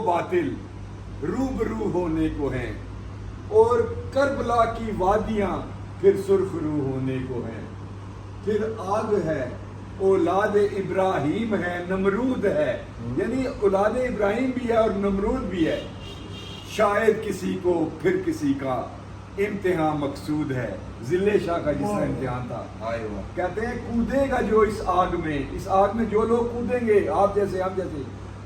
बातिल रूबरू होने को हैं, और करबला की वादियां फिर सुर्खरू होने को हैं। फिर आग है, औलाद इब्राहिम है, नमरूद है, यानी औलाद इब्राहिम भी है और नमरूद भी है। शायद किसी को फिर किसी का इम्तिहान मकसूद है। जिले शाह का जिसका इम्तिहान था, कहते हैं कूदेगा जो इस आग में जो लोग कूदेंगे, आप जैसे हम जैसे,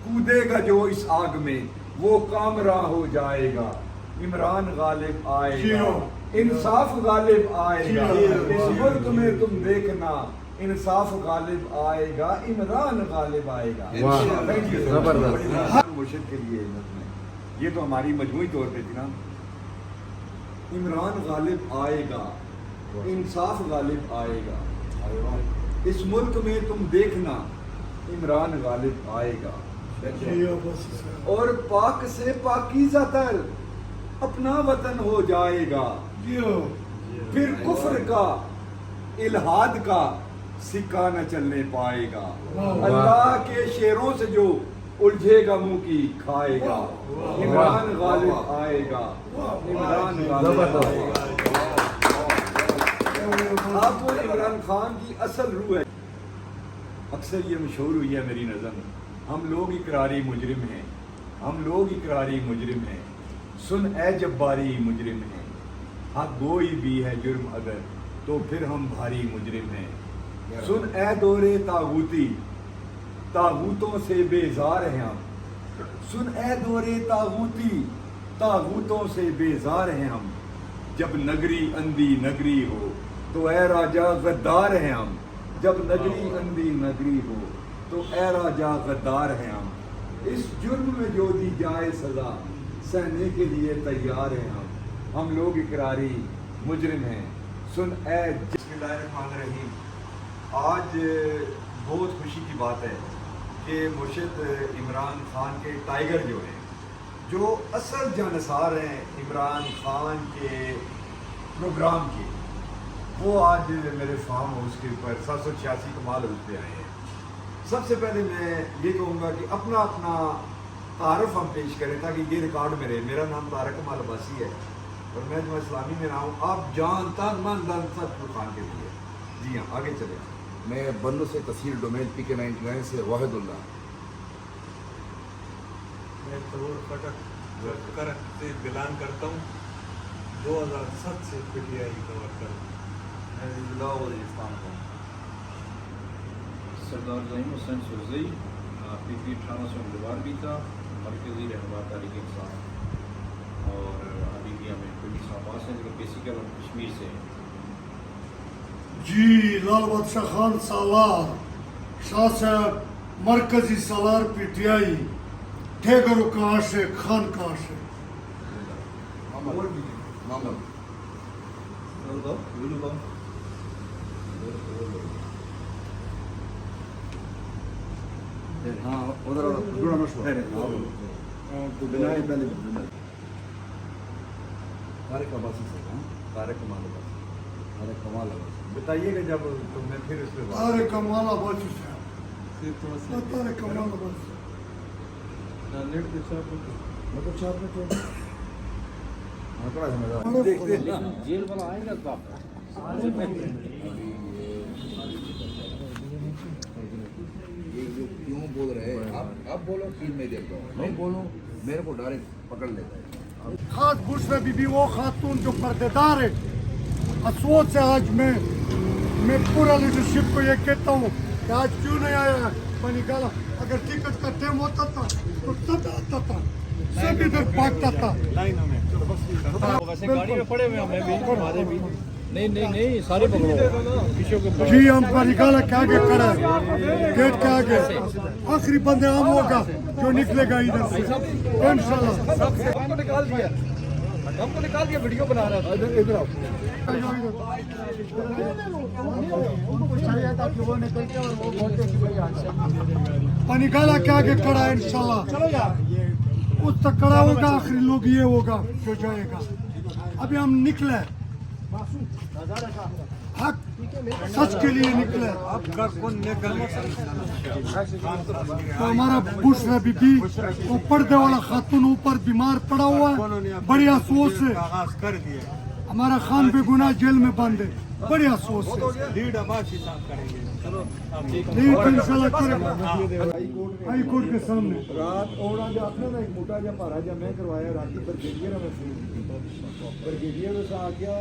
कूदेगा जो इस आग में वो कामरा हो जाएगा। इमरान गालिब आएगा, इंसाफ गालिब आएगा, इस मुल्क में तुम देखना इंसाफ गालिब आएगा, इमरान गालिब आएगा। मुर्शिद के लिए ये तो हमारी मजमूई तौर पे थी ना। इमरान गालिब आएगा, इंसाफ गालिब आएगा, इस मुल्क में तुम देखना इमरान गालिब आएगा। और पाक से पाकीज़ा तर अपना वतन हो जाएगा। फिर कुफ्र का इल्हाद का सिक्का न चलने पाएगा। अल्लाह के शेरों से जो उलझेगा मुंह की खाएगा। इमरान गालिब आएगा, इमरान गालिब आएगा। आपको इमरान खान की असल रूह है। अक्सर ये मशहूर हुई है मेरी नज़र में, हम लोग इकरारी मुजरिम हैं, हम लोग इकरारी मुजरिम हैं। सुन ए जब्बारी मुजरिम हैं, हक गोई भी है जुर्म अगर तो फिर हम भारी मुजरिम हैं। सुन ए दौरे तागूती, तागूतों से बेजार हैं हम। सुन ए दौरे तागूती, तागूतों से बेजार हैं हम। जब नगरी अंधी नगरी हो तो ए राजा गद्दार हैं हम। जब नगरी अंधी नगरी हो तो ए राजा गद्दार हैं हम। इस जुर्म में जो दी जाए सजा सहने के लिए तैयार हैं हम लोग इकरारी मुजरिम हैं। सुन ए बिस्मिल्लाहिर्रहमानिर्रहीम। आज बहुत खुशी की बात है कि मुर्शिद इमरान खान के टाइगर जो हैं, जो असल जानसार हैं इमरान खान के प्रोग्राम के, वो आज मेरे फार्म हाउस के ऊपर 786 कमाल हाउस पे आए हैं। सबसे पहले मैं ये कहूँगा कि अपना अपना तारफ़ हम पेश करें ताकि ये रिकॉर्ड में रहे। मेरा नाम तारक कमाल अब्बासी है और मैं जमात इस्लामी में रहा हूँ। आप जान तन मन धन सब खान के लिए। जी हाँ, आगे चले। मैं बन्नू से तहसील डोमेन PK99 से वाहिदुल्लाह। मैं तरूर फटक करक से बिलान करता हूँ। 2007 से PTI का वर्कर हूँ। सरदार ज़हीम हुसैन सुरज़ई, PP 18 से उम्मीदवार भी था, मरकज़ी रहनुमा तारीख इंसाफ, और अभी भी हमें पुलिस आवास है, लेकिन बेसिकल हम कश्मीर से हैं। जी लाल बादशाह खान सालार, शाह साहब मरकजी सालार PTI, ठेगरो कहाँ से, खान कहाँ से। हाँ उधर तारक अब्बासी से। तारक कमाल अब्बासी। तारक कमाल बताइएगा जब तो मैं फिर उस पर तारक कमाल अब्बासी से। तारक कमाल अब्बासी जेल वाला आएगा तो आप क्यों बोल रहे हैं आप बोलो, फिर मैं देखता हूँ। मैं बोलूँ मेरे को डायरेक्ट पकड़ लेता है। खास बुश में बीबी वो खातून जो पर्देदार है। अफसोस है आज मैं पूरा लीडरशिप को ये कहता हूँ कि आज क्यों नहीं आया। मैं निकाला, अगर टिकट का टाइम होता था तो तब आता था, सब इधर भागता था। वैसे गाड़ी में पड़े हुए हैं, मैं भी हमारे भी नहीं सारे पकड़ो पीछे के। जी हमको निकाला क्या आगे खड़ा है, गेट के आगे। आखिरी बंदे हम होगा जो निकलेगा इधर से इंशाल्लाह। हमको निकाल दिया, वीडियो बना रहा था। इधर आओ। निकाला क्या आगे खड़ा है इंशाल्लाह। उस तक खड़ा होगा, आखिरी लोग ये होगा जो जाएगा। अभी हम निकले, हक सच के लिए निकले। अब घर कौन निकल तो हमारा बुशरा बीबी वो पर्दे वाला खातून ऊपर बीमार पड़ा हुआ है, बड़ी अफसोस है। आगाज कर दिया हमारा खान बेगुनाह जेल में बंद है, बड़ी अफसोस है। लीड आवाज हिसाब करेंगे चलो अब नहीं तो इंशाल्लाह करेगा हाई कोर्ट के सामने। रात ओड़ा जो अपने ना एक मोटा जा भारा जा मैं करवाया राती ब्रिगेडियर में ब्रिगेडियर से आ गया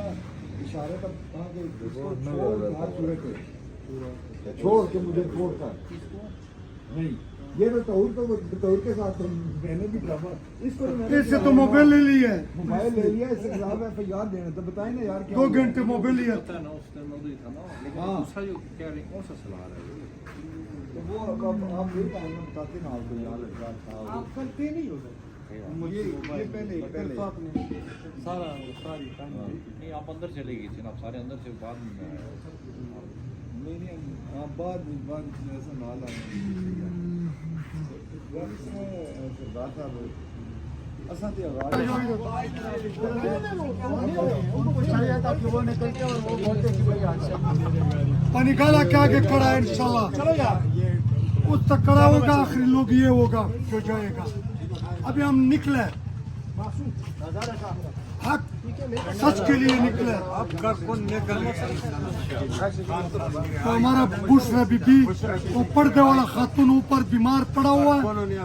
इशारे तक कहा कि इसको छोड़ हाथ पूरे कर छोड़ के मुझे छोड़ कर नहीं ये बतौर के साथ मैंने भी ड्रामा इसको इससे तो मोबाइल ले लिया है, मोबाइल ले लिया इसके खिलाफ FIR देना तो बताए ना यार क्या 2 घंटे मोबाइल लिया। पता ना उस टाइम मौजूद था ना, लेकिन हाँ। दूसरा जो कह रहे हैं कौन सा सलाह है तो वो अब आप ये काम में बताते ना आपको याद लगा था आप करते नहीं हो ये पहले सारा सारी नहीं, आप अंदर चले गए थे ना, आप सारे अंदर से बाद में नहीं आप बाद ऐसा ना लाना सरदार साहब असा ते आवाज पानी गाला के आगे खड़ा है इंशाल्लाह, उस तक खड़ा होगा, आखिरी लोग ये होगा जो जाएगा। अभी हम निकले हक सच के लिए निकले। अब घर कौन निकल तो हमारा बुशरा बीबी वो पर्दे वाला खातून ऊपर बीमार पड़ा हुआ है,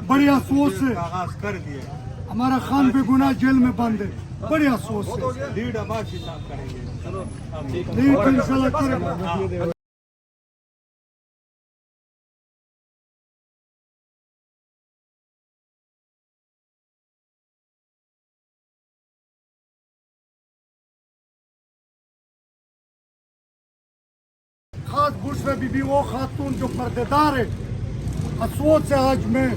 बड़ी अफसोस है। आगाज कर दिया हमारा खान बेगुनाह जेल में बंद है, बड़ी अफसोस है। लीड आवाज हिसाब करेंगे चलो अब नहीं तो इंशाल्लाह करेगा खास बुशरा बीबी वो खातून जो पर्देदार है। अफसोस है आज मैं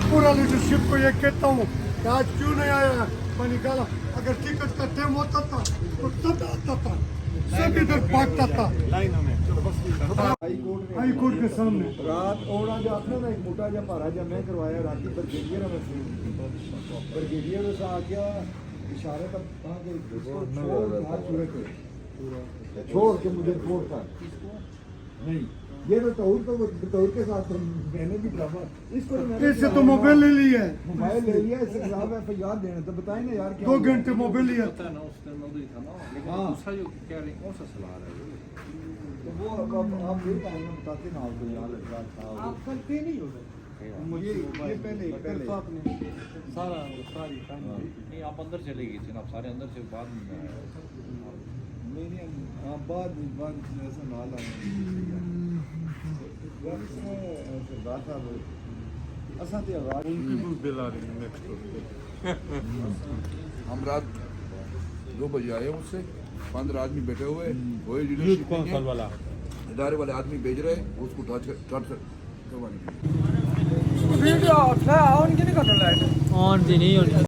पूरा लीडरशिप को ये कहता हूँ कि आज क्यों नहीं आया पानी गाला। अगर टिकट का टाइम होता था तो तब आता था, सब इधर भागता था लाइनों में चलो बस हाई कोर्ट के सामने। रात ओड़ा जो अपने ना एक मोटा जा भारा जा मैं करवाया राती ब्रिगेडियर में ब्रिगेडियर से आ गया इशारे तक कहा कि इसको छोड़ हाथ पूरे कर छोड़ के मुझे छोड़ कर नहीं ये बतौर के साथ मैंने भी ड्रामा इसको इससे तो मोबाइल ले लिया है, मोबाइल ले लिया इसके खिलाफ FIR देना तो बताए ना यार क्या 2 घंटे मोबाइल लिया। पता ना उस टाइम मौजूद था ना, लेकिन हाँ। दूसरा जो कह रहे हैं कौन सा सलाह है तो वो अब आप ये काम में बताते ना आपको याद लगा था आप करते नहीं हो ये पहले सारा सारी नहीं, आप अंदर चले गए थे ना, आप सारे अंदर से बाद में नहीं आप बाद ऐसा ना लाना सरदार साहब असा ते आवाज हम रात 2 बजे आए हैं उससे 15 आदमी बैठे हुए वही लीडरशिप वाला इदारे वाले आदमी भेज रहे हैं उसको टच करवाने के लिए। वीडियो ऑन की नहीं कर रहा है ऑन दी नहीं होनी।